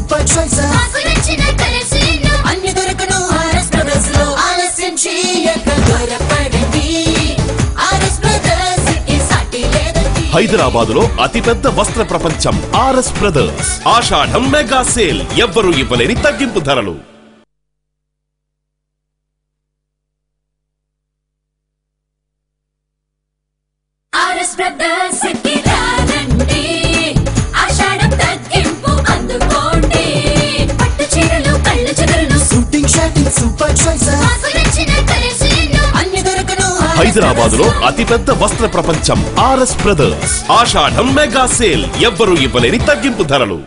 super choice నాకు నచ్చిన colours ఎన్నో అన్ని దొరకను ఆర్ఎస్ బ్రదర్స్ లో ఆలస్యం చేయక త్వరపడండి ఆర్ఎస్ బ్రదర్స్ కి సాటి లేదండి హైదరాబాద్ లో అతిపెద్ద వస్త్ర ప్రపంచం ఆర్ఎస్ బ్రదర్స్ ఆషాఢం మెగా సేల్ ఎవ్వరూ ఇవ్వలేని తగ్గింపు ధరలు ఆర్ఎస్ బ్రదర్స్ కి రానండి ఆషాఢం తగ్గింపు అందుకోండి పట్టు చీరలు కళ్ళు చెదరలు షూటింగ్ షర్టింగ్ సూపర్ చాయిస్ నాకు నచ్చిన కలర్స్ ఎన్నో అన్ని దొరకను హైదరాబాద్ లో అతిపెద్ద వస్త్ర ప్రపంచం ఆర్ఎస్ బ్రదర్స్ ఆషాఢం మెగా సేల్ ఎవ్వరూ ఇవ్వలేని తగ్గింపు ధరలు